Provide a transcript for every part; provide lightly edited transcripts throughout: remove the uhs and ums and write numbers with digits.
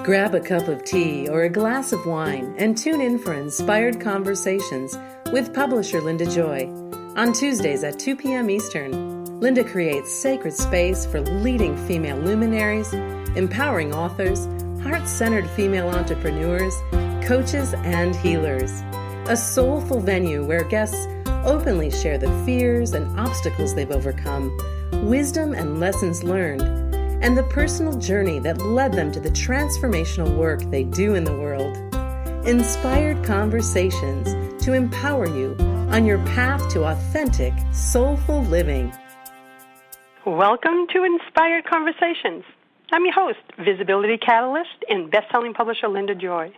Grab a cup of tea or a glass of wine and tune in for Inspired Conversations with publisher Linda Joy. On Tuesdays at 2 p.m. Eastern, Linda creates sacred space for leading female luminaries, empowering authors, heart-centered female entrepreneurs, coaches, and healers. A soulful venue where guests openly share the fears and obstacles they've overcome, wisdom and lessons learned, and the personal journey that led them to the transformational work they do in the world. Inspired Conversations to empower you on your path to authentic, soulful living. Welcome to Inspired Conversations. I'm your host, visibility catalyst and best-selling publisher Linda Joy.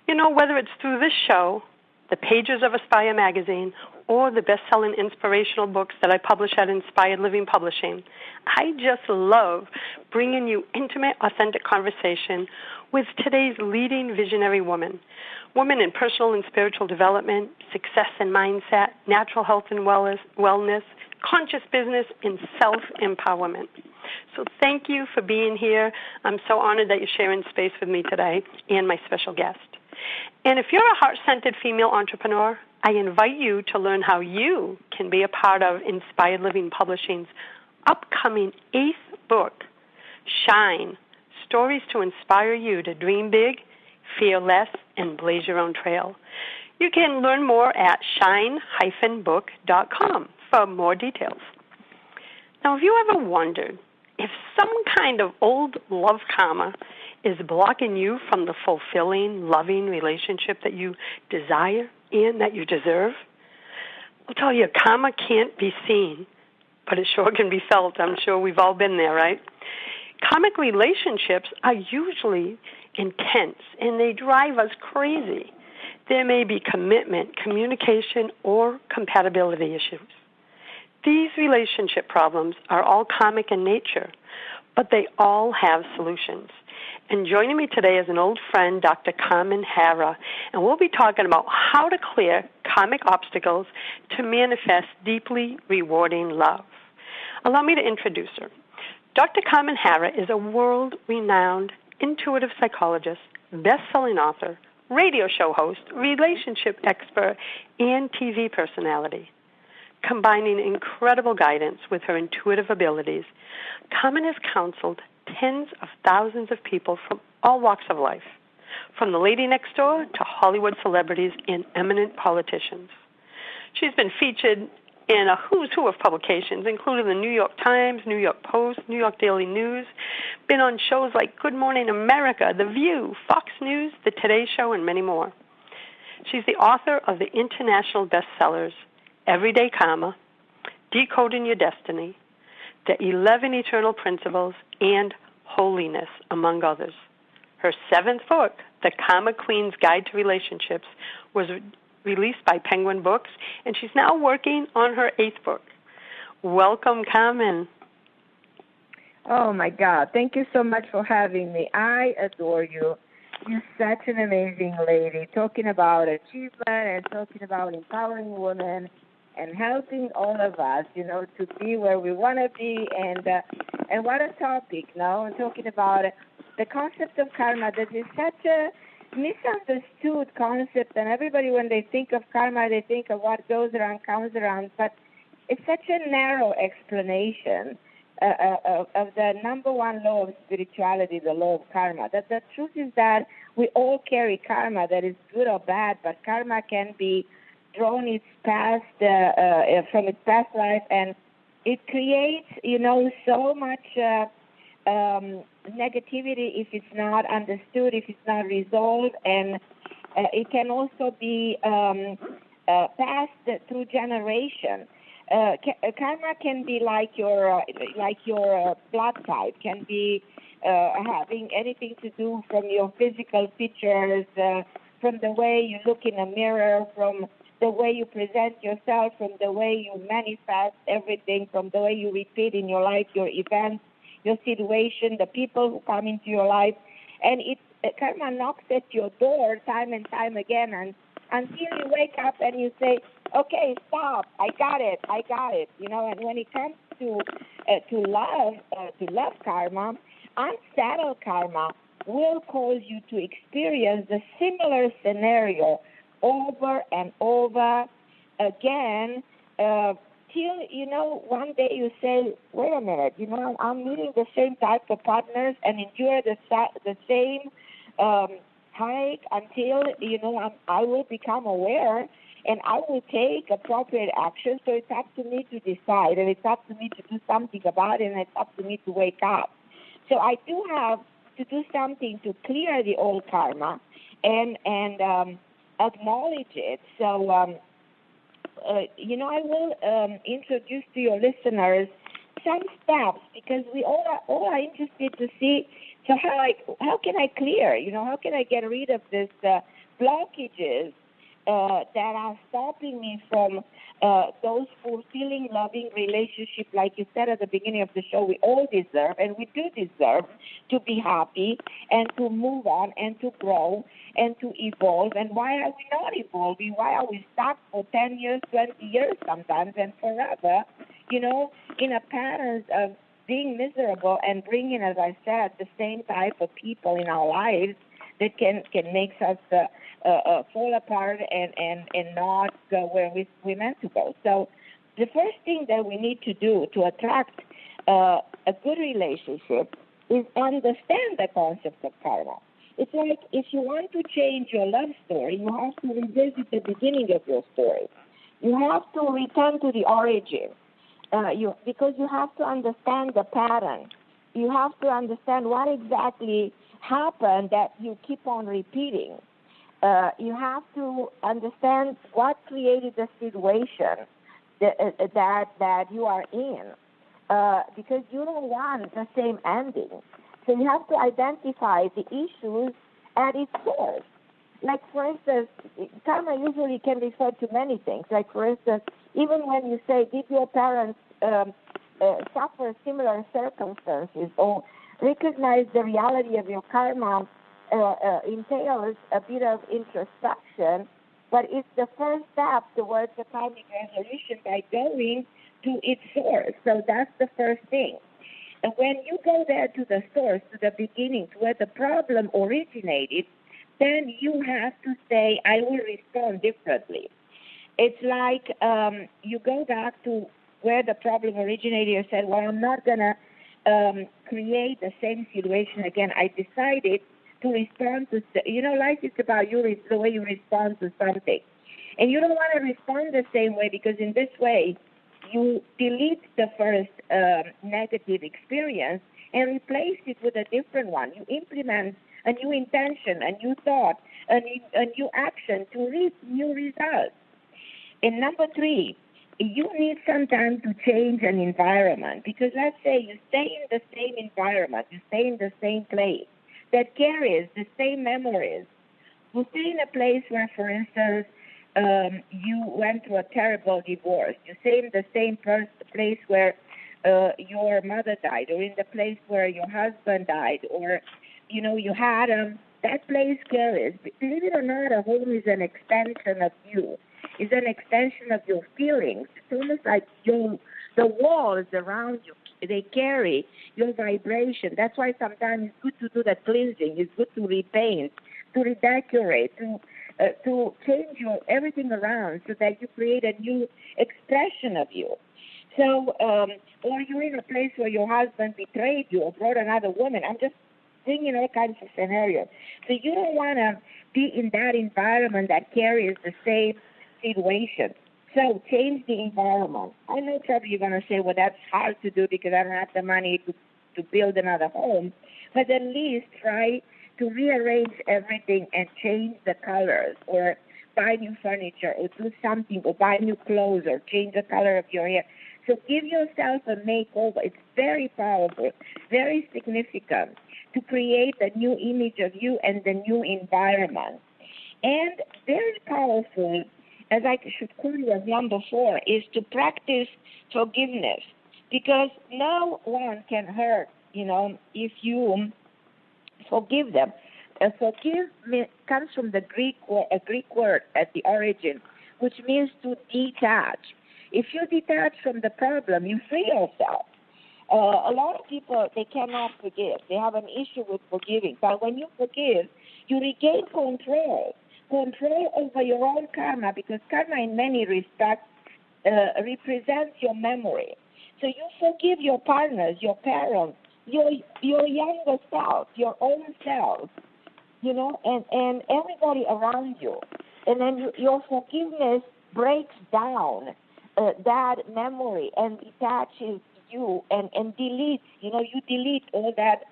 You know, whether it's through this show, the pages of Aspire magazine, or the best-selling inspirational books that I publish at Inspired Living Publishing, I just love bringing you intimate, authentic conversation with today's leading visionary women in personal and spiritual development, success and mindset, natural health and wellness, conscious business, and self-empowerment. So thank you for being here. I'm so honored that you're sharing space with me today and my special guest. And if you're a heart-centered female entrepreneur, I invite you to learn how you can be a part of Inspired Living Publishing's upcoming 8th book, Shine, Stories to Inspire You to Dream Big, Fear Less, and Blaze Your Own Trail. You can learn more at shine-book.com for more details. Now, have you ever wondered if some kind of old love karma is blocking you from the fulfilling, loving relationship that you desire and that you deserve? I'll tell you, karma can't be seen, but it sure can be felt. I'm sure we've all been there, right? Karmic relationships are usually intense, and they drive us crazy. There may be commitment, communication, or compatibility issues. These relationship problems are all karmic in nature, but they all have solutions. And joining me today is an old friend, Dr. Carmen Harra, and we'll be talking about how to clear karmic obstacles to manifest deeply rewarding love. Allow me to introduce her. Dr. Carmen Harra is a world-renowned intuitive psychologist, best-selling author, radio show host, relationship expert, and TV personality. Combining incredible guidance with her intuitive abilities, Carmen has counseled tens of thousands of people from all walks of life, from the lady next door to Hollywood celebrities and eminent politicians. She's been featured in a who's who of publications, including the New York Times, New York Post, New York Daily News, been on shows like Good Morning America, The View, Fox News, The Today Show, and many more. She's the author of the international bestsellers Everyday Karma, Decoding Your Destiny, The 11 Eternal Principles, and Holiness, among others. Her 7th book, The Karma Queen's Guide to Relationships, was released by Penguin Books, and she's now working on her 8th book. Welcome, Carmen. Oh, my God. Thank you so much for having me. I adore you. You're such an amazing lady, talking about achievement and talking about empowering women and helping all of us, to be where we want to be. And what a topic, and talking about the concept of karma that is such a misunderstood concept. And everybody, when they think of karma, they think of what goes around, comes around. But it's such a narrow explanation of the number one law of spirituality, the law of karma. That the truth is that we all carry karma that is good or bad, but karma can be drawn its past from its past life, and it creates, so much negativity if it's not understood, if it's not resolved, and it can also be passed through generation. Karma can be like your blood type, can be having anything to do from your physical features, from the way you look in a mirror, from the way you present yourself, from the way you manifest everything, from the way you repeat in your life, your events, your situation, the people who come into your life. And karma knocks at your door time and time again, and until you wake up and you say, okay, stop, I got it. And when it comes to love karma, unsettled karma will cause you to experience the similar scenario over and over again, till, one day you say, wait a minute, I'm meeting the same type of partners and endure the same hike until, I will become aware and I will take appropriate action. So it's up to me to decide, and it's up to me to do something about it, and it's up to me to wake up. So I do have to do something to clear the old karma and acknowledge it. So, I will introduce to your listeners some steps, because we all are interested to see, so how can I clear, how can I get rid of this blockages that are stopping me from those fulfilling, loving relationships, like you said at the beginning of the show, we all deserve, and we do deserve to be happy and to move on and to grow and to evolve. And why are we not evolving? Why are we stuck for 10 years, 20 years sometimes, and forever, in a pattern of being miserable and bringing, as I said, the same type of people in our lives that can make us fall apart and not go where we're meant to go. So the first thing that we need to do to attract a good relationship is understand the concept of karma. It's like if you want to change your love story, you have to revisit the beginning of your story. You have to return to the origin, because you have to understand the pattern. You have to understand what exactly happened that you keep on repeating. You have to understand what created the situation that you are in, because you don't want the same ending. So you have to identify the issues at its source. Like, for instance, karma usually can refer to many things. Like, for instance, even when you say, did your parents suffer similar circumstances, or recognize the reality of your karma entails a bit of introspection, but it's the first step towards the karmic resolution by going to its source. So that's the first thing. And when you go there to the source, to the beginning, to where the problem originated, then you have to say, I will respond differently. It's like you go back to where the problem originated. You said, well, I'm not going to create the same situation again. I decided to respond to, life is about you, the way you respond to something. And you don't want to respond the same way, because in this way, you delete the first negative experience and replace it with a different one. You implement a new intention, a new thought, a new action to reach new results. And number 3, you need some time to change an environment, because let's say you stay in the same environment, you stay in the same place that carries the same memories. You stay in a place where, for instance, you went through a terrible divorce. You stay in the same place where your mother died, or in the place where your husband died, or, you had that place carries. Believe it or not, a home is an extension of you. It's an extension of your feelings. It's almost like the walls around you, they carry your vibration. That's why sometimes it's good to do the cleansing. It's good to repaint, to redecorate, to change everything around so that you create a new expression of you. So, or you're in a place where your husband betrayed you or brought another woman. I'm just thinking all kinds of scenarios. So you don't want to be in that environment that carries the same situation. So change the environment. I know probably you're going to say, well, that's hard to do because I don't have the money to build another home. But at least try to rearrange everything and change the colors, or buy new furniture, or do something, or buy new clothes, or change the color of your hair. So give yourself a makeover. It's very powerful, very significant to create a new image of you and the new environment. And very powerful, as I should call you as number 4, is to practice forgiveness, because no one can hurt, if you forgive them. Forgive comes from the Greek word at the origin, which means to detach. If you detach from the problem, you free yourself. A lot of people, they cannot forgive. They have an issue with forgiving. But when you forgive, you regain control over your own karma, because karma in many respects represents your memory. So you forgive your partners, your parents, your younger self, your own self, and everybody around you. And then your forgiveness breaks down that memory and detaches you and deletes, you delete all that,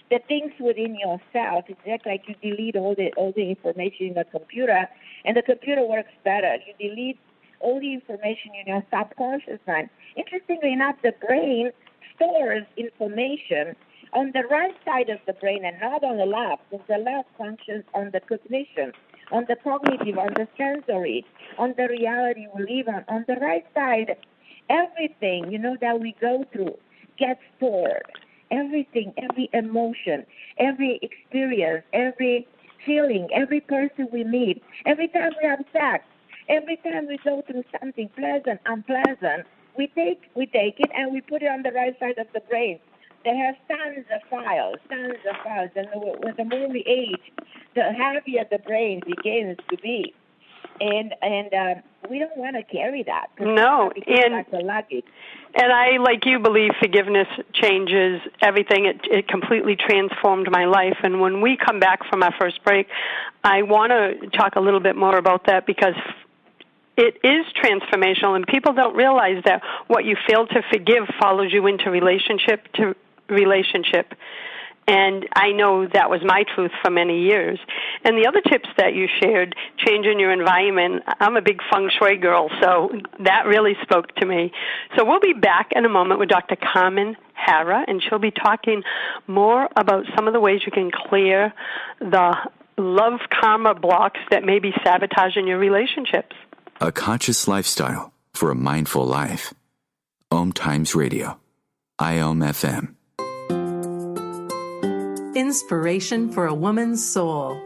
the things within yourself. It's just like you delete all the information in the computer, and the computer works better. You delete all the information in your subconscious mind. Interestingly enough, the brain stores information on the right side of the brain and not on the left, because the left functions on the cognition, on the cognitive, on the sensory, on the reality we live on. On the right side, everything, that we go through gets stored. Everything, every emotion, every experience, every feeling, every person we meet, every time we have sex, every time we go through something pleasant, unpleasant, we take it and we put it on the right side of the brain. They have tons of files, and with the more we age, the heavier the brain begins to be. And we don't want to carry that. No, that's a luggage. And I, like you, believe forgiveness changes everything. It completely transformed my life. And when we come back from our first break, I want to talk a little bit more about that, because it is transformational, and people don't realize that what you fail to forgive follows you into relationship to relationship. And I know that was my truth for many years. And the other tips that you shared, changing your environment, I'm a big feng shui girl, so that really spoke to me. So we'll be back in a moment with Dr. Carmen Harra, and she'll be talking more about some of the ways you can clear the love karma blocks that may be sabotaging your relationships. A conscious lifestyle for a mindful life. OMTimes Radio. IOM FM. Inspiration for a woman's soul.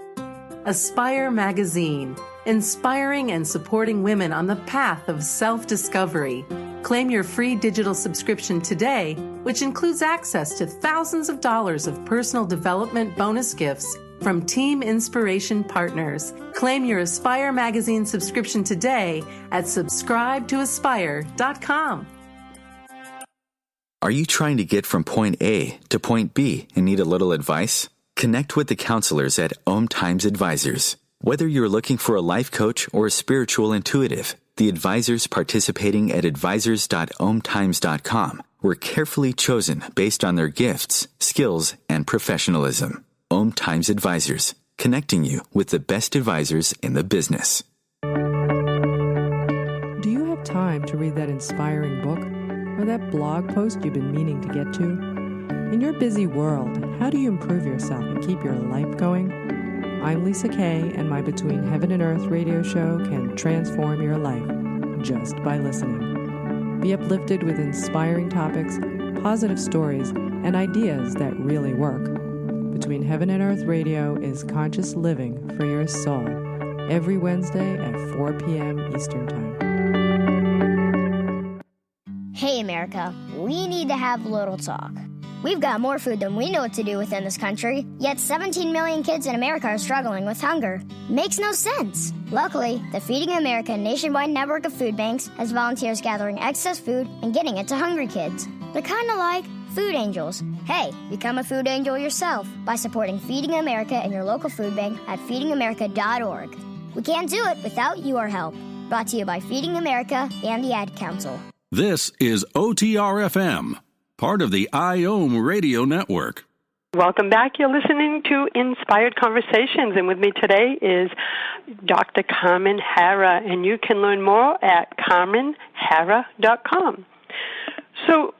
Aspire Magazine, inspiring and supporting women on the path of self-discovery. Claim your free digital subscription today, which includes access to thousands of dollars of personal development bonus gifts from Team Inspiration partners. Claim your Aspire Magazine subscription today at subscribetoaspire.com. Are you trying to get from point A to point B and need a little advice? Connect with the counselors at OMTimes Advisors. Whether you're looking for a life coach or a spiritual intuitive, the advisors participating at advisors.omtimes.com were carefully chosen based on their gifts, skills, and professionalism. OMTimes Advisors, connecting you with the best advisors in the business. Do you have time to read that inspiring book or that blog post you've been meaning to get to? In your busy world, how do you improve yourself and keep your life going? I'm Lisa Kay, and my Between Heaven and Earth radio show can transform your life just by listening. Be uplifted with inspiring topics, positive stories, and ideas that really work. Between Heaven and Earth Radio is conscious living for your soul, every Wednesday at 4 p.m. Eastern Time. Hey, America, we need to have a little talk. We've got more food than we know what to do with in this country, yet 17 million kids in America are struggling with hunger. Makes no sense. Luckily, the Feeding America nationwide network of food banks has volunteers gathering excess food and getting it to hungry kids. They're kind of like food angels. Hey, become a food angel yourself by supporting Feeding America and your local food bank at feedingamerica.org. We can't do it without your help. Brought to you by Feeding America and the Ad Council. This is OTR-FM, part of the IOM Radio Network. Welcome back. You're listening to Inspired Conversations, and with me today is Dr. Carmen Harra, and you can learn more at carmenharra.com. So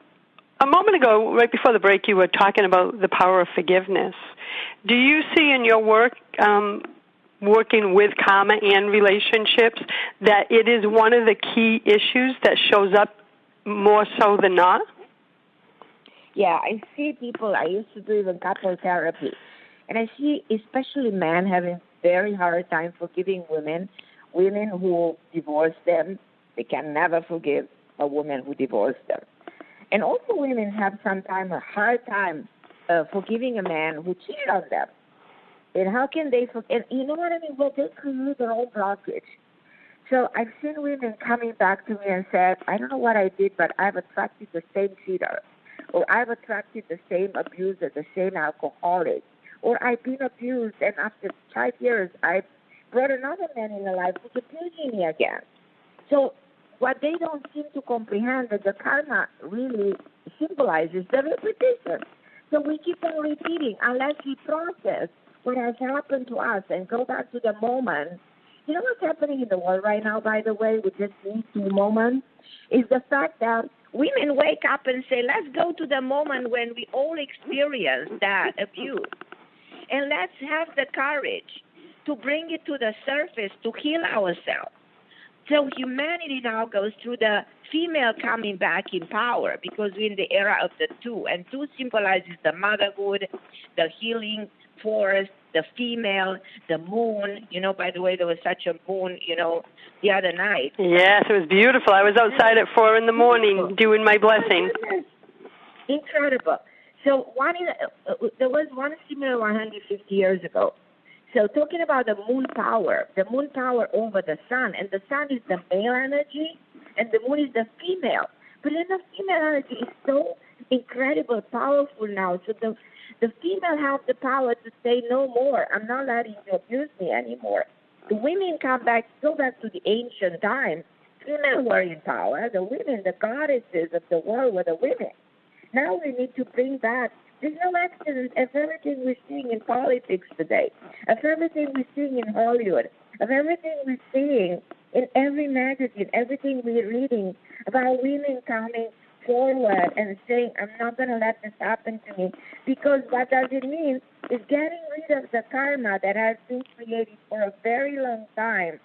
a moment ago, right before the break, you were talking about the power of forgiveness. Do you see in your work, working with karma and relationships, that it is one of the key issues that shows up more so than not? Yeah, I see people, I used to do even couple therapy, and I see especially men having very hard time forgiving women who divorce them. They can never forgive a woman who divorced them. And also women have sometimes a hard time forgiving a man who cheated on them. And how can they forgive? And you know what I mean? Well, they create their own blockage. So I've seen women coming back to me and said, I don't know what I did, but I've attracted the same cheater. Or I've attracted the same abuser, the same alcoholic. Or I've been abused, and after 5 years, I brought another man in my life who's abusing me again. So what they don't seem to comprehend that the karma really symbolizes the repetition. So we keep on repeating unless we process what has happened to us and go back to the moment. You know what's happening in the world right now, by the way, with this Me Too moment, is the fact that women wake up and say, let's go to the moment when we all experience that abuse. And let's have the courage to bring it to the surface, to heal ourselves. So humanity now goes through the female coming back in power because we're in the era of the two. And two symbolizes the motherhood, the healing force, the female, the moon. You know, by the way, there was such a moon, the other night. Yes, it was beautiful. I was outside at 4 a.m. doing my blessing. Incredible. So there was one similar 150 years ago. So talking about the moon power over the sun, and the sun is the male energy, and the moon is the female. But then the female energy is so incredible, powerful now. So the female has the power to say no more. I'm not letting you abuse me anymore. The women go back to the ancient times. Women were in power. The women, the goddesses of the world were the women. Now we need to bring back. There's no accident of everything we're seeing in politics today, of everything we're seeing in Hollywood, of everything we're seeing in every magazine, everything we're reading about women coming forward and saying, I'm not going to let this happen to me. Because what does it mean is getting rid of the karma that has been created for a very long time,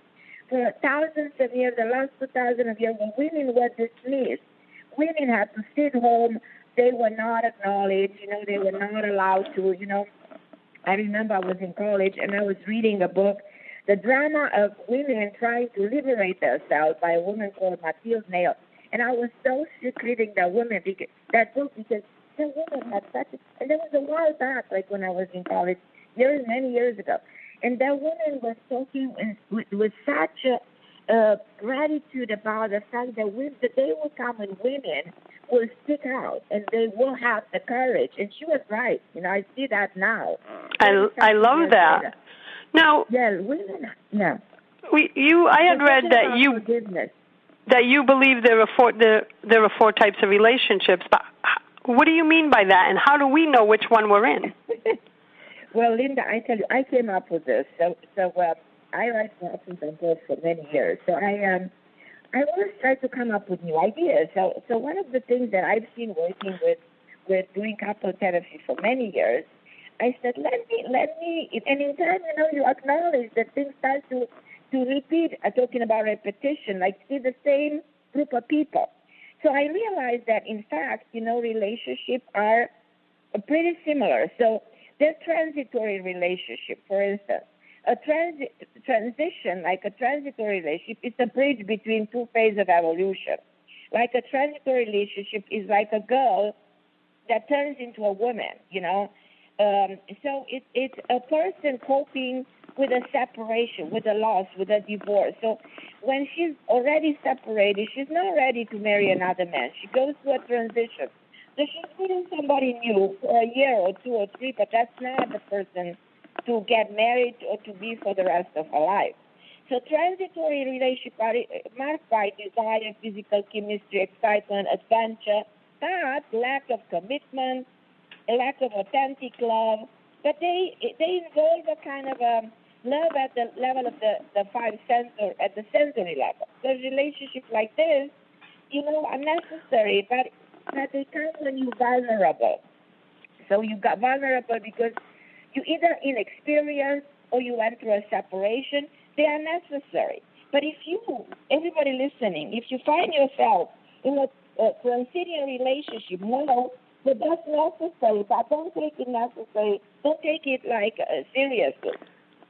for thousands of years, the last 2,000 of years, when women were dismissed. Women had to sit home. They were not acknowledged, they were not allowed to, I remember I was in college and I was reading a book, The Drama of Women Trying to Liberate Themselves by a woman called Mathilde Nail. And I was so sick reading that book because the woman had and there was a while back, like when I was in college, many years ago. And that woman was talking with such a gratitude about the fact that the day will come when women will stick out and they will have the courage. And she was right. I see that now. I love that. Later. Now, women. Yeah. I had read that you believe there are four types of relationships. But what do you mean by that? And how do we know which one we're in? Well, Linda, I tell you, I came up with this. So I write lessons and books for many years. So I always try to come up with new ideas. So one of the things that I've seen working with doing couple therapy for many years, I said, let me, and in time, you acknowledge that things start to repeat. Talking about repetition, like see the same group of people. So I realized that, in fact, relationships are pretty similar. So they're transitory relationships, for instance. A transition, like a transitory relationship, is a bridge between two phases of evolution. Like a transitory relationship is like a girl that turns into a woman, So it's a person coping with a separation, with a loss, with a divorce. So when she's already separated, she's not ready to marry another man. She goes through a transition. So she's meeting somebody new for a year or 2 or 3, but that's not the person to get married or to be for the rest of her life. So transitory relationships are marked by desire, physical chemistry, excitement, adventure, but lack of commitment, a lack of authentic love. But they involve a kind of love at the level of the five senses, at the sensory level. So relationships like this, are necessary, but they come when you're vulnerable. So you got vulnerable because you either inexperienced or you went through a separation. They are necessary. But if everybody listening, if you find yourself in a transitional relationship, no, but that's necessary, but don't take it necessary. Don't take it like seriously.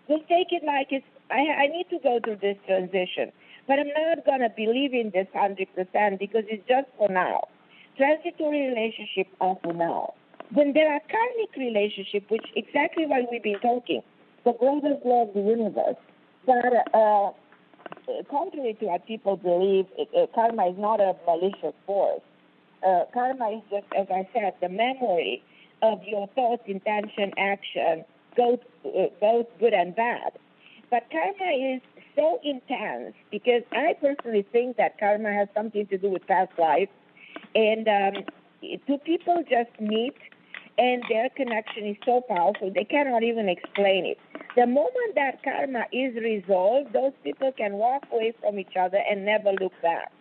Just take it like I need to go through this transition, but I'm not going to believe in this 100% because it's just for now. transitory relationships are for now. Then there are karmic relationships, which exactly what we've been talking, the greatest law of the universe. But contrary to what people believe, karma is not a malicious force. Karma is just, as I said, the memory of your thoughts, intention, action, both good and bad. But karma is so intense because I personally think that karma has something to do with past life. And two people just meet, and their connection is so powerful, they cannot even explain it. The moment that karma is resolved, those people can walk away from each other and never look back.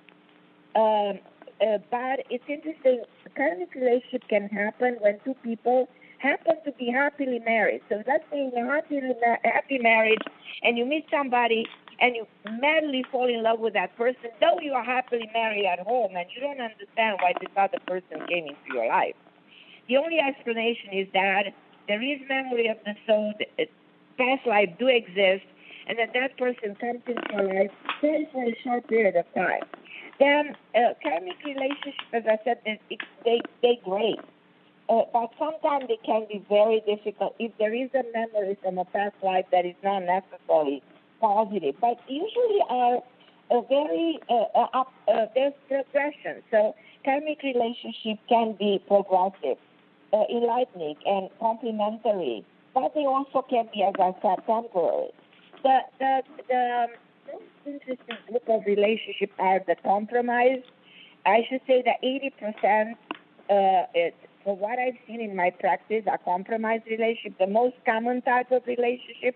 But it's interesting, a karmic relationship can happen when two people happen to be happily married. So let's say you're happy marriage, and you meet somebody, and you madly fall in love with that person, though you are happily married at home, and you don't understand why this other person came into your life. The only explanation is that there is memory of the soul, past life do exist, and that person comes into your life stay for a short period of time. Then karmic relationships, as I said, they great. But sometimes they can be very difficult if there is a memory from a past life that is not necessarily positive. But usually are very, there's progression. So karmic relationship can be progressive, enlightening, and complementary. But they also can be, as I said, temporary. The most interesting group of relationships are the compromise. I should say that 80%, for what I've seen in my practice, are compromise relationships, the most common type of relationship.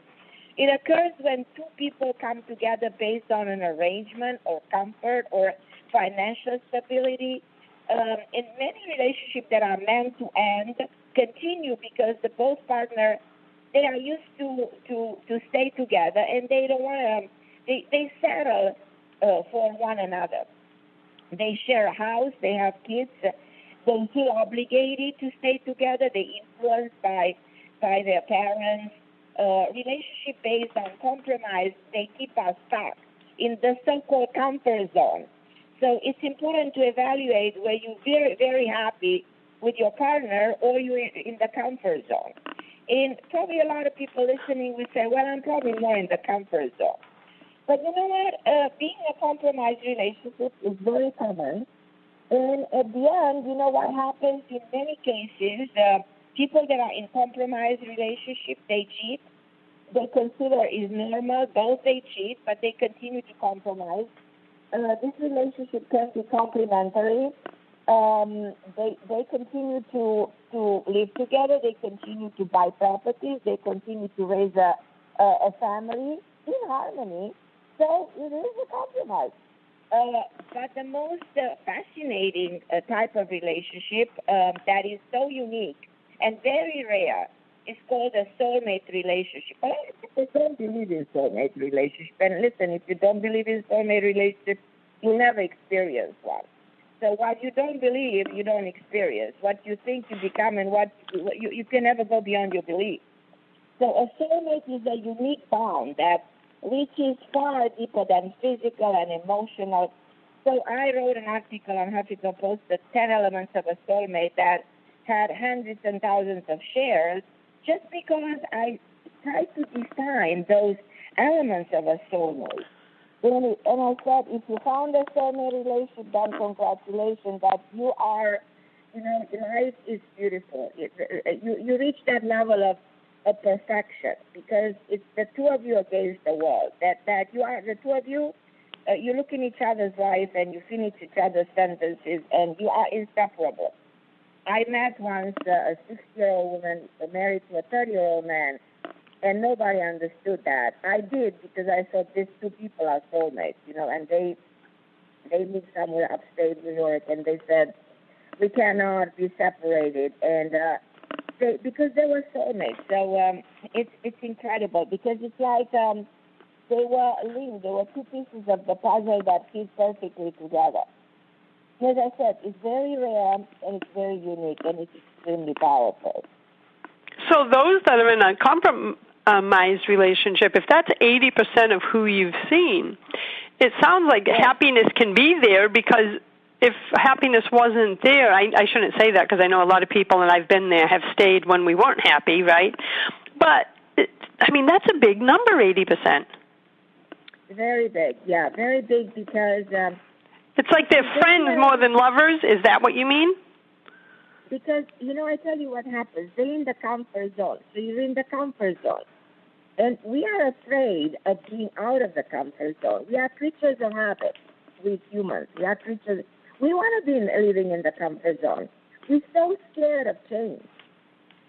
It occurs when two people come together based on an arrangement or comfort or financial stability. In many relationships that are meant to end continue because the both partners, they are used to stay together, and they don't want to, they settle for one another. They share a house, they have kids, they feel obligated to stay together, they influenced by their parents. Relationship based on compromise, they keep us stuck in the so-called comfort zone. So it's important to evaluate where you're very, very happy with your partner or you're in the comfort zone. And probably a lot of people listening will say, well, I'm probably more in the comfort zone. But you know what? Being a compromised relationship is very common. And at the end, you know what happens in many cases, people that are in compromised relationship, they cheat. They consider is normal, both they cheat, but they continue to compromise. This relationship can be complementary. They continue to live together. They continue to buy properties. They continue to raise a family in harmony. So it is a compromise. But the most fascinating type of relationship that is so unique and very rare is called a soulmate relationship. I don't believe in soulmate relationship. And listen, if you don't believe in soulmate relationship, you'll never experience one. So what you don't believe, you don't experience. What you think, you become, and what you can never go beyond your belief. So a soulmate is a unique bond that reaches far deeper than physical and emotional. So I wrote an article on Huffington Post, the 10 elements of a soulmate, that had hundreds and thousands of shares, just because I tried to define those elements of a soulmate. And I said, if you found a soulmate relationship, then congratulations, that you are, life is beautiful. You reach that level of perfection because it's the two of you against the world. That you are, the two of you, you look in each other's life and you finish each other's sentences and you are inseparable. I met once a 60-year-old woman married to a 30-year-old man, and nobody understood that. I did, because I thought these two people are soulmates, and they live somewhere upstate New York, and they said, we cannot be separated, and because they were soulmates. So it's incredible, because it's like they were linked. There were two pieces of the puzzle that fit perfectly together. As I said, it's very rare, and it's very unique, and it's extremely powerful. So those that are in a compromised relationship, if that's 80% of who you've seen, it sounds like happiness can be there because if happiness wasn't there, I shouldn't say that because I know a lot of people, and I've been there, have stayed when we weren't happy, right? But, that's a big number, 80%. Very big, yeah, very big because... it's like they're friends more than lovers. Is that what you mean? Because, I tell you what happens. They're in the comfort zone. So you're in the comfort zone. And we are afraid of being out of the comfort zone. We are creatures of habit. We humans. We are creatures. We want to be living in the comfort zone. We're so scared of change.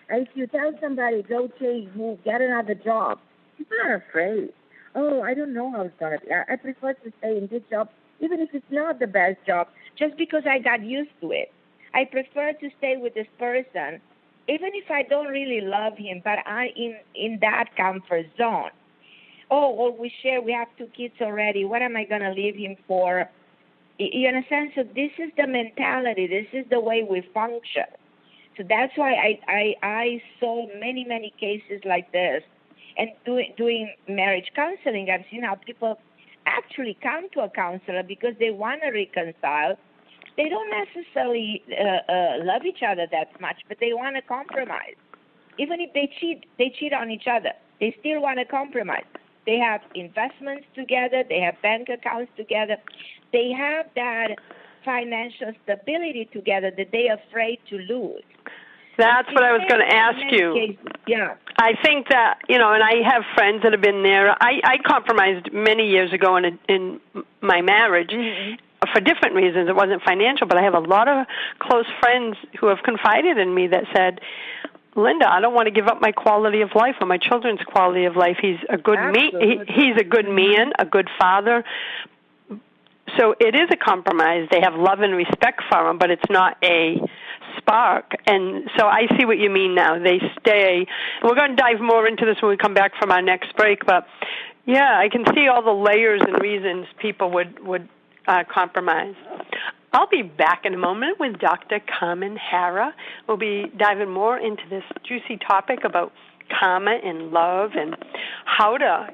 And if you tell somebody, go change, move, get another job, people are afraid. Oh, I don't know how it's going to be. I prefer to stay in this job, even if it's not the best job, just because I got used to it. I prefer to stay with this person, even if I don't really love him, but I'm in that comfort zone. Oh, we have 2 kids already. What am I going to leave him for? In a sense of this is the mentality. This is the way we function. So that's why I saw many, many cases like this. And doing marriage counseling, I've seen how people actually come to a counselor because they want to reconcile. They don't necessarily love each other that much, but they want to compromise. Even if they cheat on each other. They still want to compromise. They have investments together. They have bank accounts together. They have that financial stability together that they're afraid to lose. That's what I was going to ask you. Cases, yeah. I think that, and I have friends that have been there. I compromised many years ago in my marriage for different reasons. It wasn't financial, but I have a lot of close friends who have confided in me that said, Linda, I don't want to give up my quality of life or my children's quality of life. He's a good he's a good man, a good father. So it is a compromise. They have love and respect for him, but it's not a spark. And so I see what you mean now. They stay. We're going to dive more into this when we come back from our next break. But, yeah, I can see all the layers and reasons people would compromise. I'll be back in a moment with Dr. Carmen Harra. We'll be diving more into this juicy topic about karma and love and how to,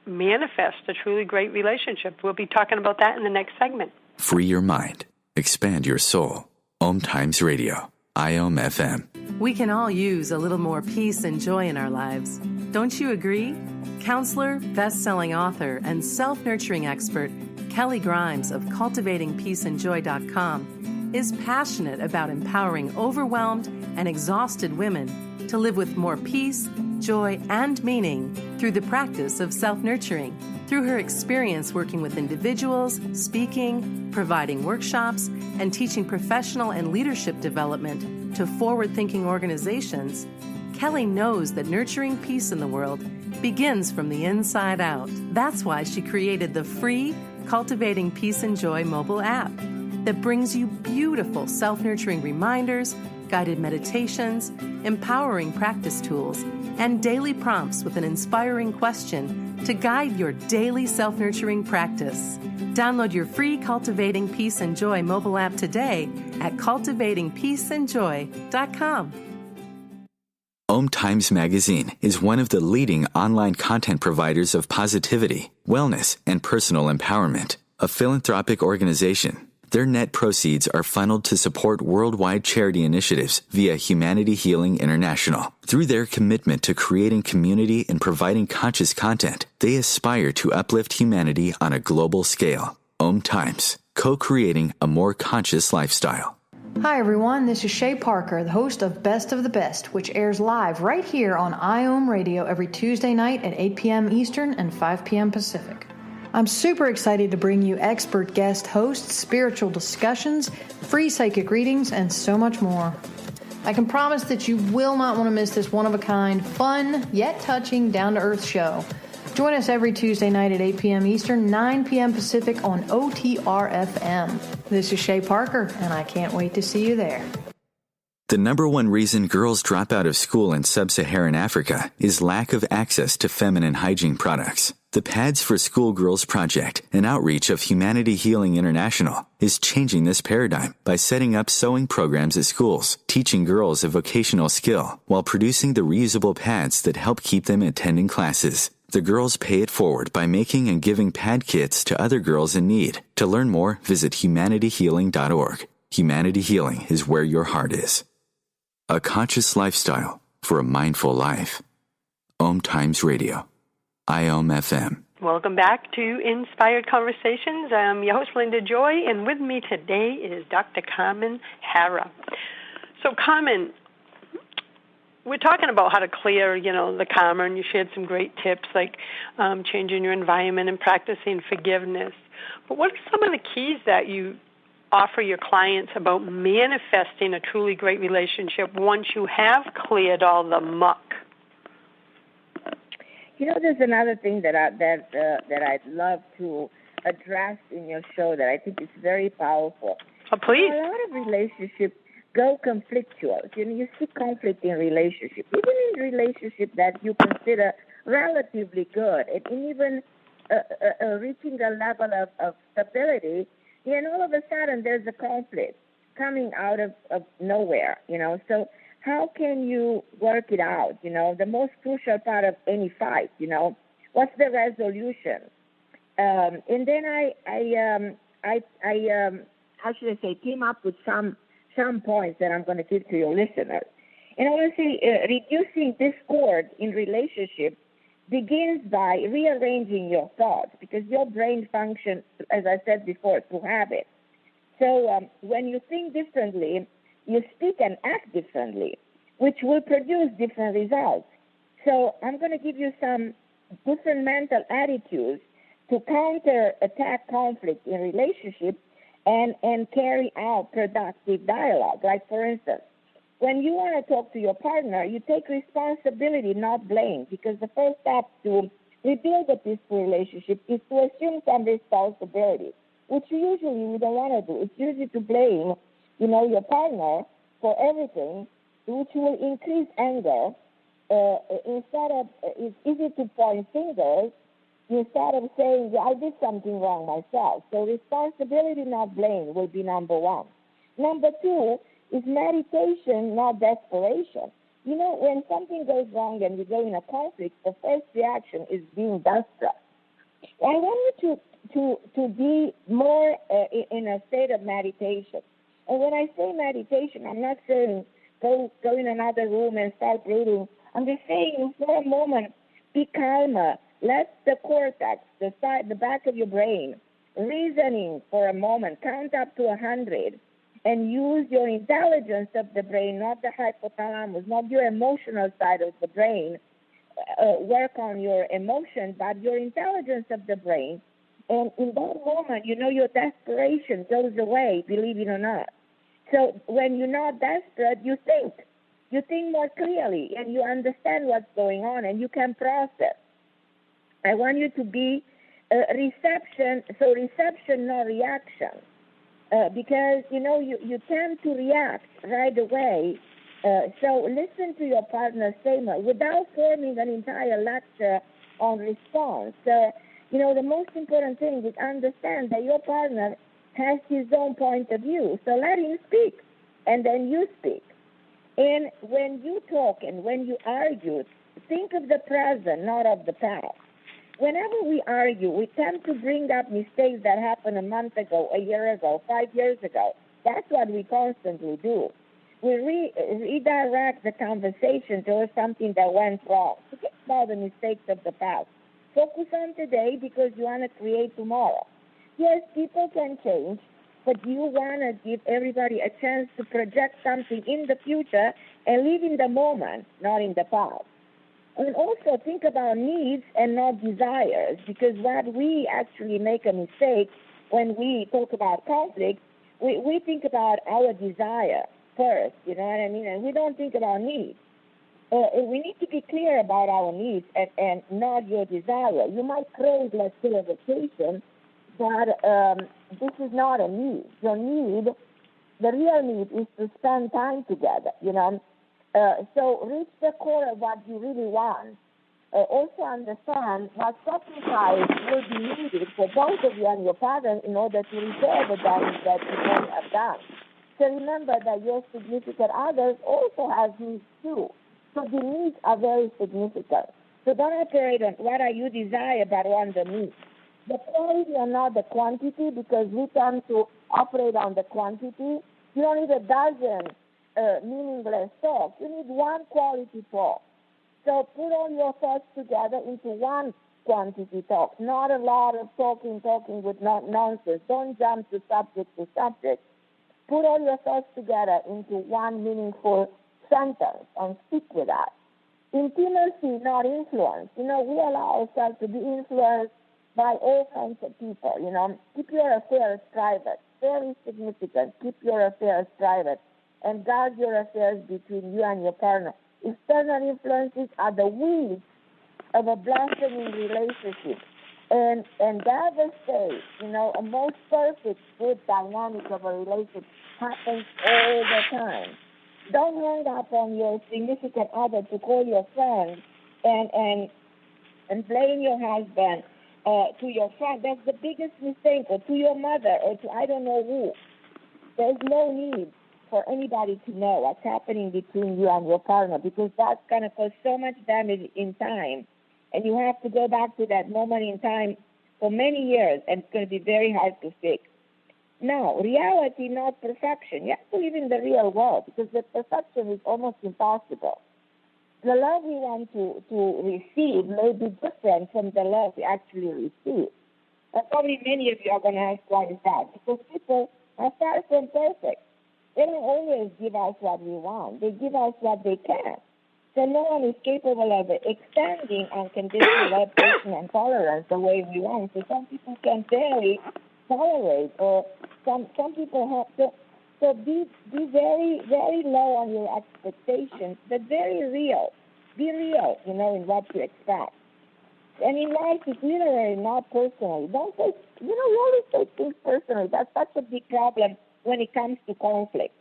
manifest a truly great relationship. We'll be talking about that in the next segment. Free your mind. Expand your soul. OMTimes Radio. IOM FM. We can all use a little more peace and joy in our lives. Don't you agree? Counselor, best-selling author, and self-nurturing expert Kelly Grimes of CultivatingPeaceAndJoy.com is passionate about empowering overwhelmed and exhausted women to live with more peace, joy, and meaning through the practice of self-nurturing. Through her experience working with individuals, speaking, providing workshops, and teaching professional and leadership development to forward-thinking organizations, Kelly knows that nurturing peace in the world begins from the inside out. That's why she created the free Cultivating Peace and Joy mobile app that brings you beautiful self-nurturing reminders, guided meditations, empowering practice tools, and daily prompts with an inspiring question to guide your daily self-nurturing practice. Download your free Cultivating Peace and Joy mobile app today at cultivatingpeaceandjoy.com. OMTimes Magazine is one of the leading online content providers of positivity, wellness, and personal empowerment, a philanthropic organization. Their net proceeds are funneled to support worldwide charity initiatives via Humanity Healing International. Through their commitment to creating community and providing conscious content, they aspire to uplift humanity on a global scale. OMTimes, co-creating a more conscious lifestyle. Hi everyone, this is Shay Parker, the host of Best of the Best, which airs live right here on IOM Radio every Tuesday night at 8 p.m. Eastern and 5 p.m. Pacific. I'm super excited to bring you expert guest hosts, spiritual discussions, free psychic readings, and so much more. I can promise that you will not want to miss this one-of-a-kind, fun, yet touching, down-to-earth show. Join us every Tuesday night at 8 p.m. Eastern, 9 p.m. Pacific on OTR-FM. This is Shay Parker, and I can't wait to see you there. The number one reason girls drop out of school in sub-Saharan Africa is lack of access to feminine hygiene products. The Pads for Schoolgirls Project, an outreach of Humanity Healing International, is changing this paradigm by setting up sewing programs at schools, teaching girls a vocational skill, while producing the reusable pads that help keep them attending classes. The girls pay it forward by making and giving pad kits to other girls in need. To learn more, visit humanityhealing.org. Humanity Healing is where your heart is. A conscious lifestyle for a mindful life. OMTimes Radio. IOM FM. Welcome back to Inspired Conversations. I'm your host, Linda Joy, and with me today is Dr. Carmen Harra. So, Carmen, we're talking about how to clear, the karma, and you shared some great tips like changing your environment and practicing forgiveness. But what are some of the keys that you offer your clients about manifesting a truly great relationship once you have cleared all the muck? There's another thing that I'd love to address in your show that I think is very powerful. Oh, please. A lot of relationships go conflictual. You see conflict in relationships, even in relationships that you consider relatively good, and even reaching a level of stability, and all of a sudden there's a conflict coming out of nowhere, So how can you work it out? The most crucial part of any fight, what's the resolution? And then I came up with some points that I'm going to give to your listeners. And I want to say reducing discord in relationships begins by rearranging your thoughts, because your brain functions, as I said before, through habit. So when you think differently, you speak and act differently, which will produce different results. So I'm going to give you some different mental attitudes to counter-attack conflict in relationships and carry out productive dialogue. Like, for instance, when you want to talk to your partner, you take responsibility, not blame, because the first step to rebuild a peaceful relationship is to assume some responsibility, which usually we don't want to do. It's usually to blame, your partner for everything, which will increase anger. Instead of, it's easy to point fingers, instead of saying, I did something wrong myself. So responsibility, not blame, will be number one. Number two is meditation, not desperation. When something goes wrong and you go in a conflict, the first reaction is being desperate. I want you to be more in a state of meditation. And when I say meditation, I'm not saying go in another room and start reading. I'm just saying, for a moment, be calmer. Let the cortex, the back of your brain, reasoning for a moment, count up to 100, and use your intelligence of the brain, not the hypothalamus, not your emotional side of the brain. Work on your emotion, but your intelligence of the brain. And in that moment, your desperation goes away, believe it or not. So when you're not desperate, you think. You think more clearly, and you understand what's going on, and you can process. I want you to be reception, not reaction. Because, you tend to react right away. So listen to your partner's statement without forming an entire lecture on response. The most important thing is understand that your partner has his own point of view. So let him speak, and then you speak. And when you talk and when you argue, think of the present, not of the past. Whenever we argue, we tend to bring up mistakes that happened a month ago, a year ago, 5 years ago. That's what we constantly do. We redirect the conversation towards something that went wrong. Forget about the mistakes of the past. Focus on today, because you want to create tomorrow. Yes, people can change, but you want to give everybody a chance to project something in the future and live in the moment, not in the past. And also think about needs and not desires, because what we actually make a mistake when we talk about conflict, we think about our desire first, you know what I mean? And we don't think about needs. We need to be clear about our needs and not your desire. You might crave, let's say, a vacation, but this is not a need. Your need, the real need, is to spend time together, So reach the core of what you really want. Also understand what sacrifice will be needed for both of you and your partner in order to repair the damage that you may have done. So remember that your significant others also have needs too. So the needs are very significant. So don't operate on what are you desire, but on the need. The quality and not the quantity, because we tend to operate on the quantity. You don't need a dozen meaningless talks. You need one quality talk. So put all your thoughts together into one quantity talk, not a lot of talking with nonsense. Don't jump to subject. Put all your thoughts together into one meaningful sentence and stick with that. Intimacy, not influence. We allow ourselves to be influenced by all kinds of people. Keep your affairs private. Very significant. Keep your affairs private and guard your affairs between you and your partner. External influences are the weeds of a blossoming relationship and devastate. A most perfect, good dynamic of a relationship happens all the time. Don't hang up on your significant other to call your friend and blame your husband to your friend. That's the biggest mistake, or to your mother, or to I don't know who. There's no need for anybody to know what's happening between you and your partner, because that's going to cause so much damage in time. And you have to go back to that moment in time for many years, and it's going to be very hard to fix. Now, reality, not perfection. You have to live in the real world, because the perfection is almost impossible. The love we want to receive may be different from the love we actually receive. And probably many of you are going to ask, why is that? Because people are far from perfect. They don't always give us what we want. They give us what they can. So no one is capable of extending unconditional love, patience, and tolerance the way we want. So some people can barely tolerate, or some people have to. So be very, very low on your expectations, but very real. Be real, in what you expect. And in life, it's literally, not personally. Don't take, we always take things personally. That's such a big problem when it comes to conflict.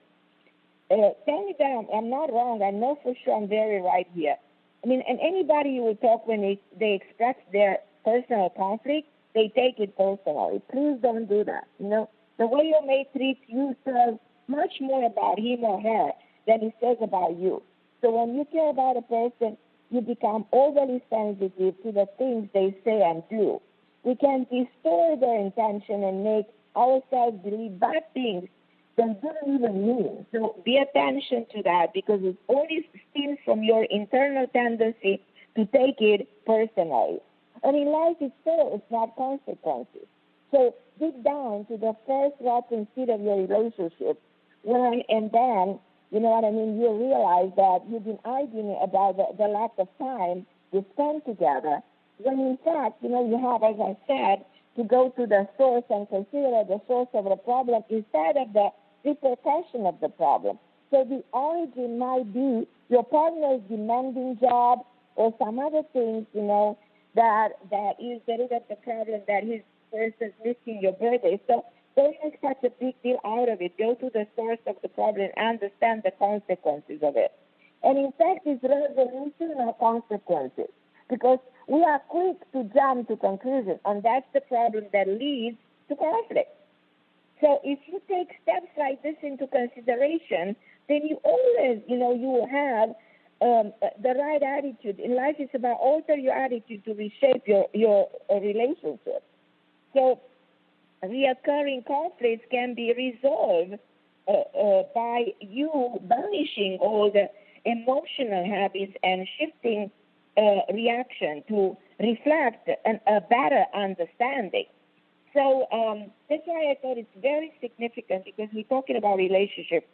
Tell me that I'm not wrong. I know for sure I'm very right here. And anybody you will talk when they express their personal conflict, they take it personally. Please don't do that. The way your mate treats you says much more about him or her than it says about you. So when you care about a person, you become overly sensitive to the things they say and do. We can distort their intention and make ourselves believe bad things they didn't even mean. So pay attention to that, because it always stems from your internal tendency to take it personally. And in life itself, it's not consequences. So dig down to the first rotten seed of your relationship, and then, you realize that you've been arguing about the lack of time you spend together, when in fact, you have, as I said, to go to the source and consider the source of the problem instead of the repercussion of the problem. So the origin might be your partner's demanding job or some other things, that is the root of the problem, that his person's missing your birthday. So don't make such a big deal out of it. Go to the source of the problem and understand the consequences of it. And in fact, it's resolution, not consequences, because we are quick to jump to conclusions, and that's the problem that leads to conflict. So if you take steps like this into consideration, then you always, you will have the right attitude. In life, it's about alter your attitude to reshape your relationship. So reoccurring conflicts can be resolved by you banishing all the emotional habits and shifting reaction to reflect a better understanding. So that's why I thought it's very significant, because we're talking about relationships,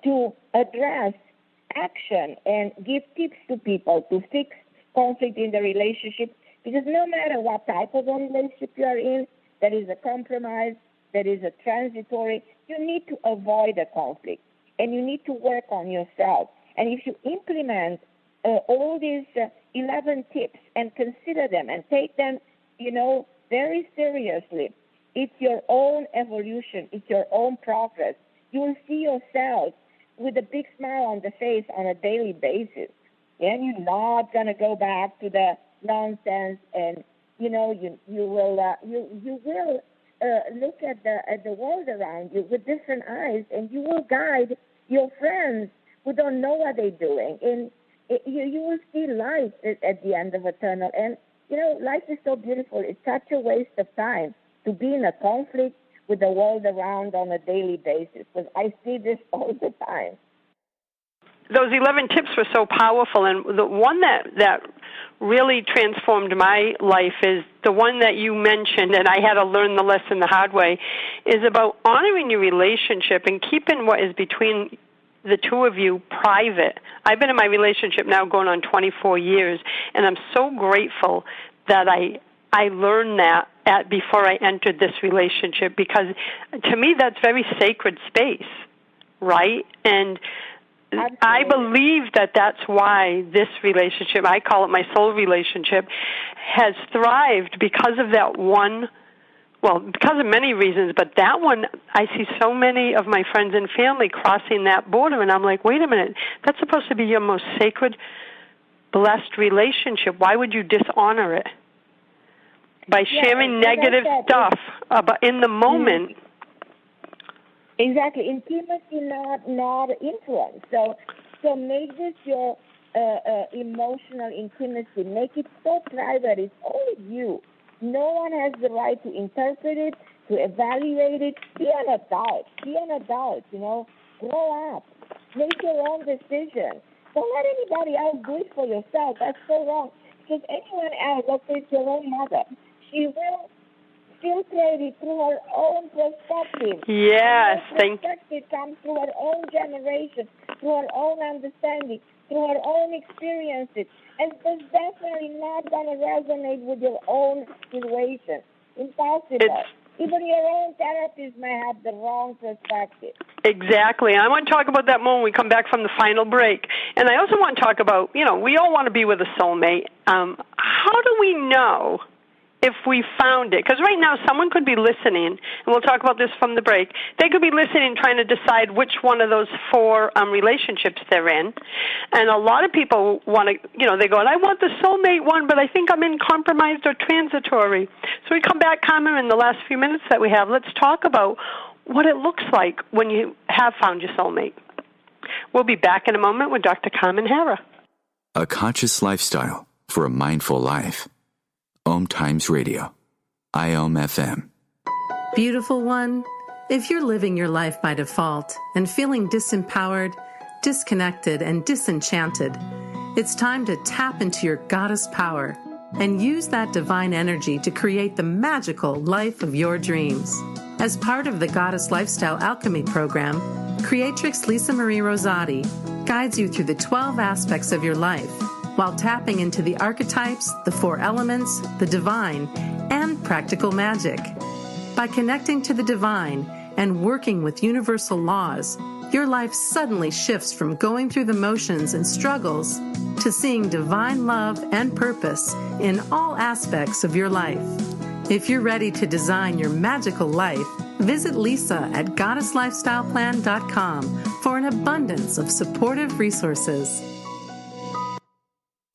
to address action and give tips to people to fix conflict in the relationship, because no matter what type of a relationship you are in, there is a compromise, there is a transitory, you need to avoid a conflict, and you need to work on yourself. And if you implement all these 11 tips and consider them and take them, very seriously, it's your own evolution, it's your own progress. You will see yourself with a big smile on the face on a daily basis. And you're not going to go back to the nonsense, and you will look at the world around you with different eyes, and you will guide your friends who don't know what they're doing. And you will see light at the end of a tunnel. And, life is so beautiful. It's such a waste of time to be in a conflict with the world around on a daily basis, because I see this all the time. Those 11 tips were so powerful, and the one that really transformed my life is the one that you mentioned, and I had to learn the lesson the hard way, is about honoring your relationship and keeping what is between the two of you private. I've been in my relationship now going on 24 years, and I'm so grateful that I learned that before I entered this relationship, because to me that's very sacred space, right? And absolutely. I believe that that's why this relationship, I call it my soul relationship, has thrived because of that one, well, because of many reasons, but that one, I see so many of my friends and family crossing that border, and I'm like, wait a minute, that's supposed to be your most sacred, blessed relationship. Why would you dishonor it? By sharing negative stuff in the moment. Exactly. Intimacy, not influence. So make this your emotional intimacy. Make it so private. It's only you. No one has the right to interpret it, to evaluate it. Be an adult. Grow up. Make your own decision. Don't let anybody else do it for yourself. That's so wrong. Because anyone else, let's say it's your own mother, she will filter it through her own perspective. Yes, thank you. Perspective comes through her own generation, through her own understanding, through her own experiences. And it's definitely not going to resonate with your own situation. Impossible. Even your own therapist may have the wrong perspective. Exactly. I want to talk about that more when we come back from the final break. And I also want to talk about, we all want to be with a soulmate. How do we know if we found it? Because right now someone could be listening, and we'll talk about this from the break. They could be listening trying to decide which one of those 4 relationships they're in. And a lot of people want to, they go, I want the soulmate one, but I think I'm in compromised or transitory. So we come back, Carmen, in the last few minutes that we have. Let's talk about what it looks like when you have found your soulmate. We'll be back in a moment with Dr. Carmen Harra. A conscious lifestyle for a mindful life. OMTimes Radio, IOM FM. Beautiful one, if you're living your life by default and feeling disempowered, disconnected, and disenchanted, it's time to tap into your goddess power and use that divine energy to create the magical life of your dreams. As part of the Goddess Lifestyle Alchemy program, Creatrix Lisa Marie Rosati guides you through the 12 aspects of your life, while tapping into the archetypes, the 4 elements, the divine, and practical magic. By connecting to the divine and working with universal laws, your life suddenly shifts from going through the motions and struggles to seeing divine love and purpose in all aspects of your life. If you're ready to design your magical life, visit Lisa at goddesslifestyleplan.com for an abundance of supportive resources.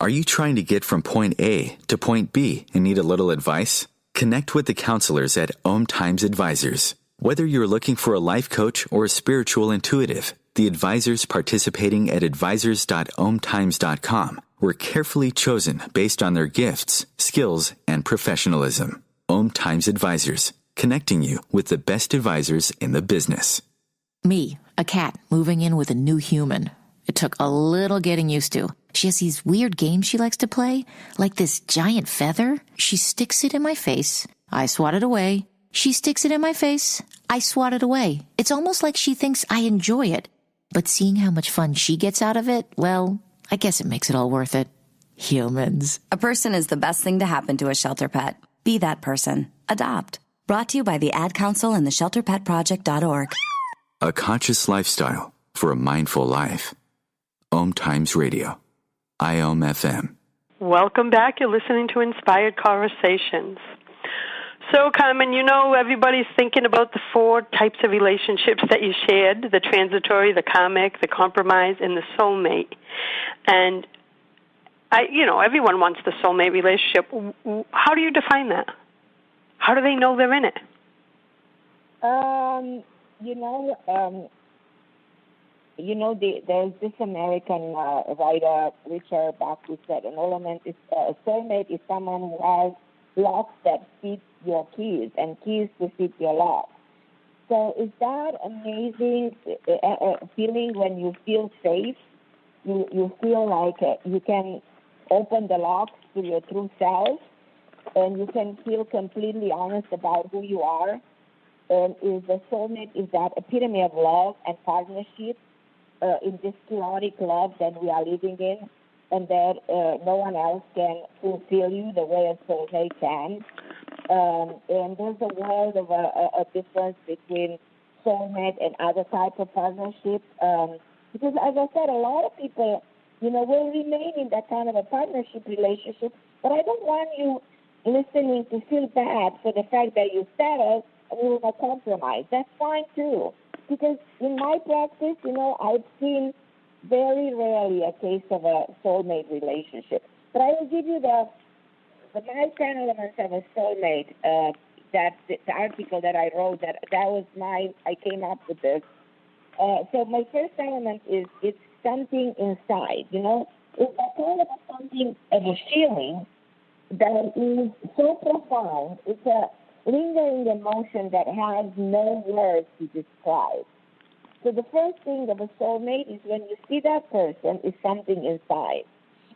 Are you trying to get from point A to point B and need a little advice? Connect with the counselors at OMTimes Advisors. Whether you're looking for a life coach or a spiritual intuitive, the advisors participating at advisors.omtimes.com were carefully chosen based on their gifts, skills, and professionalism. OMTimes Advisors, connecting you with the best advisors in the business. Me, a cat moving in with a new human. It took a little getting used to. She has these weird games she likes to play, like this giant feather. She sticks it in my face. I swat it away. She sticks it in my face. I swat it away. It's almost like she thinks I enjoy it. But seeing how much fun she gets out of it, well, I guess it makes it all worth it. Humans. A person is the best thing to happen to a shelter pet. Be that person. Adopt. Brought to you by the Ad Council and the ShelterPetProject.org. A conscious lifestyle for a mindful life. OMTimes Radio, IOM FM. Welcome back. You're listening to Inspired Conversations. So, Carmen, everybody's thinking about the 4 types of relationships that you shared, the transitory, the karmic, the compromise, and the soulmate. And, everyone wants the soulmate relationship. How do you define that? How do they know they're in it? there's this American writer, Richard Bach, who said an element is a soulmate is someone who has locks that fit your keys and keys to fit your locks. So is that amazing feeling when you feel safe? You feel like you can open the locks to your true self, and you can feel completely honest about who you are. And is the soulmate is that epitome of love and partnership in this chaotic love that we are living in, and that no one else can fulfill you the way a soulmate can. And there's a world of a difference between soulmate and other type of partnership. Because as I said, a lot of people, will remain in that kind of a partnership relationship. But I don't want you listening to feel bad for the fact that you settled and you will not compromise. That's fine too. Because in my practice, I've seen very rarely a case of a soulmate relationship. But I will give you my 10 elements of a soulmate. That the article that I wrote, that was I came up with this. So my first element is it's something inside. It's a kind of something of a feeling that is so profound. It's a lingering emotion that has no words to describe. So the first thing of a soulmate is when you see that person, is something inside.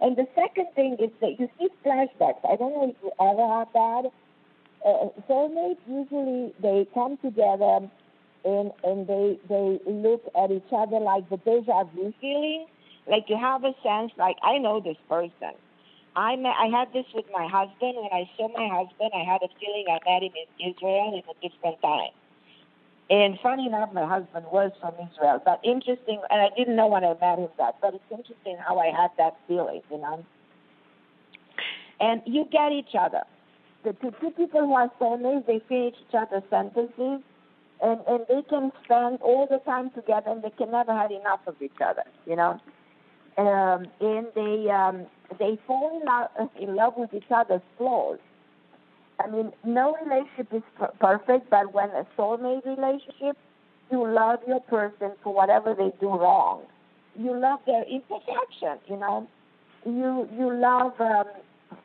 And the second thing is that you see flashbacks. I don't know if you ever had that. Soulmates, usually they come together and they look at each other like the deja vu feeling. Like you have a sense, like, I know this person. I had this with my husband. When I saw my husband, I had a feeling I met him in Israel in a different time. And funny enough, my husband was from Israel. But interesting, and I didn't know when I met him that, but it's interesting how I had that feeling, And you get each other. The two people who are soulmates, they finish each other's sentences, and they can spend all the time together, and they can never have enough of each other, And they fall in love with each other's flaws. I mean, no relationship is perfect, but when a soulmate relationship, you love your person for whatever they do wrong. You love their imperfection, You love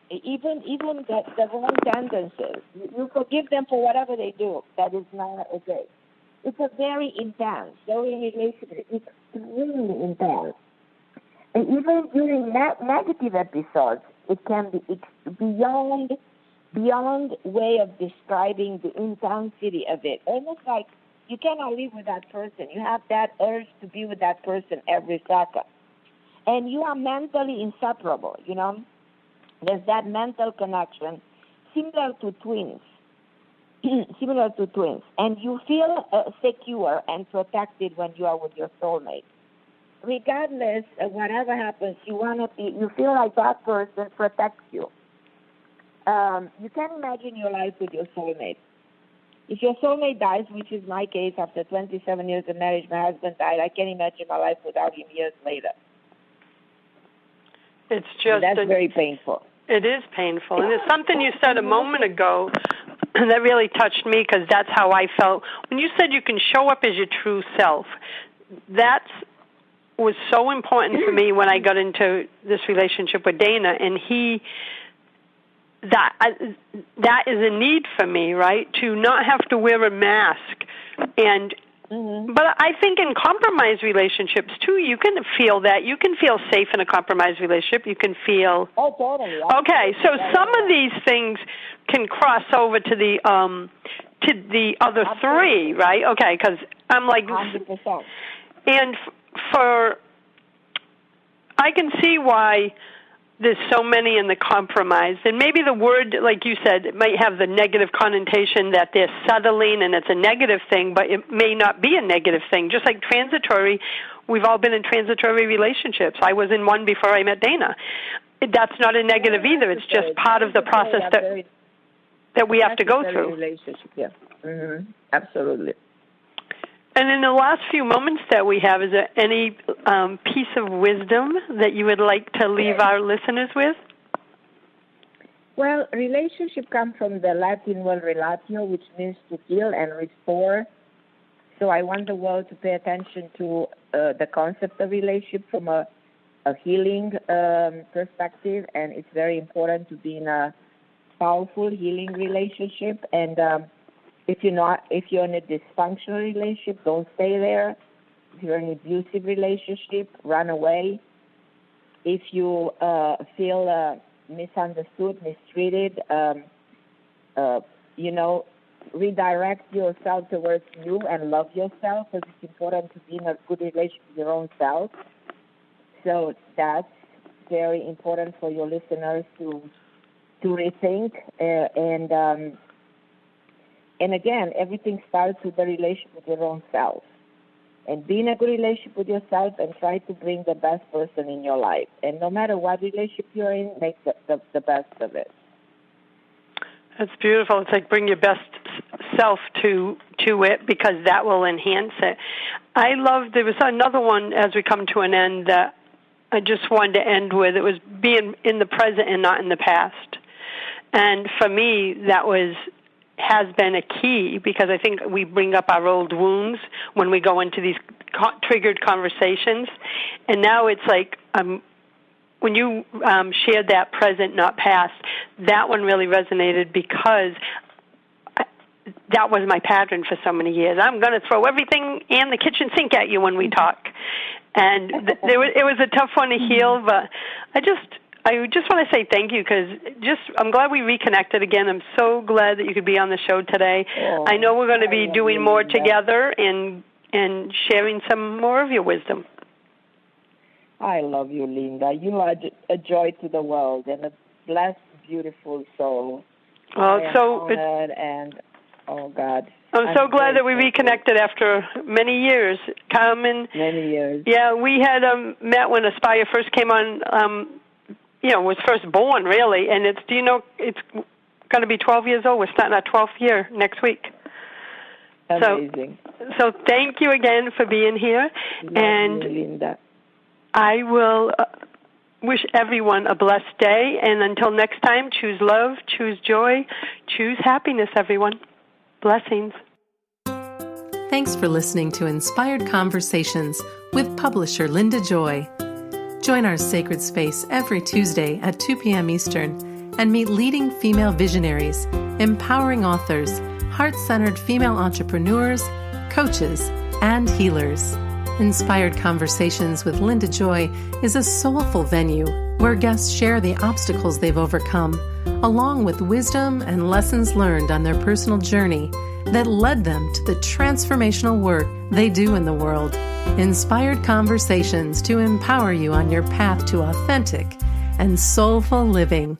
even the wrong tendencies. You forgive them for whatever they do that is not okay. It's a very intense. Relationship is extremely intense. And even during negative episodes, it can be beyond way of describing the intensity of it. Almost like you cannot live with that person. You have that urge to be with that person every second. And you are mentally inseparable, There's that mental connection, similar to twins. And you feel secure and protected when you are with your soulmate. Regardless of whatever happens, you feel like that person protects you. You can imagine your life with your soulmate. If your soulmate dies, which is my case, after 27 years of marriage, my husband died, I can't imagine my life without him years later. It's just that's very painful. It is painful. And it's something you said a moment ago that really touched me, because that's how I felt. When you said you can show up as your true self, that was so important for me when I got into this relationship with Dana. And that is a need for me, right, to not have to wear a mask. And but I think in compromised relationships, too, you can feel that. You can feel safe in a compromised relationship. You can feel... Oh, totally. Okay, so some of these things can cross over to the other three, right? Okay, because I'm like... 100%. And I can see why there's so many in the compromise. And maybe the word, like you said, it might have the negative connotation that they're settling and it's a negative thing, but it may not be a negative thing. Just like transitory, we've all been in transitory relationships. I was in one before I met Dana. That's not a negative either. It's just part of the process that we have to go through. Relationship, yeah. Absolutely. And in the last few moments that we have, is there any piece of wisdom that you would like to leave our listeners with? Well, relationship comes from the Latin word relatio, which means to heal and restore. So I want the world to pay attention to the concept of relationship from a healing perspective, and it's very important to be in a powerful healing relationship. And if you're in a dysfunctional relationship, don't stay there. If you're in an abusive relationship, run away. If you feel misunderstood, mistreated, redirect yourself towards you and love yourself, because it's important to be in a good relationship with your own self. So that's very important for your listeners to rethink. And again, everything starts with the relationship with your own self. And be in a good relationship with yourself and try to bring the best person in your life. And no matter what relationship you're in, make the best of it. That's beautiful. It's like bring your best self to it, because that will enhance it. I love, there was another one as we come to an end that I just wanted to end with. It was being in the present and not in the past. And for me, that has been a key, because I think we bring up our old wounds when we go into these triggered conversations. And now it's like when you shared that present, not past, that one really resonated, because that was my pattern for so many years. I'm going to throw everything and the kitchen sink at you when we talk. And it was a tough one to heal, but I just want to say thank you, because I'm glad we reconnected again. I'm so glad that you could be on the show today. I know we're going to be doing more together and sharing some more of your wisdom. I love you, Linda. You are a joy to the world and a blessed, beautiful soul. Well, oh, God. I'm so glad that we reconnected after many years. Carmen. Many years. Yeah, we had met when Aspire first came on, was first born, really. And it's going to be 12 years old. We're starting our 12th year next week. Amazing. So thank you again for being here. Love and you, Linda. I will wish everyone a blessed day. And until next time, choose love, choose joy, choose happiness, everyone. Blessings. Thanks for listening to Inspired Conversations with publisher Linda Joy. Join our sacred space every Tuesday at 2 p.m. Eastern and meet leading female visionaries, empowering authors, heart-centered female entrepreneurs, coaches, and healers. Inspired Conversations with Linda Joy is a soulful venue where guests share the obstacles they've overcome, along with wisdom and lessons learned on their personal journey that led them to the transformational work they do in the world. Inspired Conversations to empower you on your path to authentic and soulful living.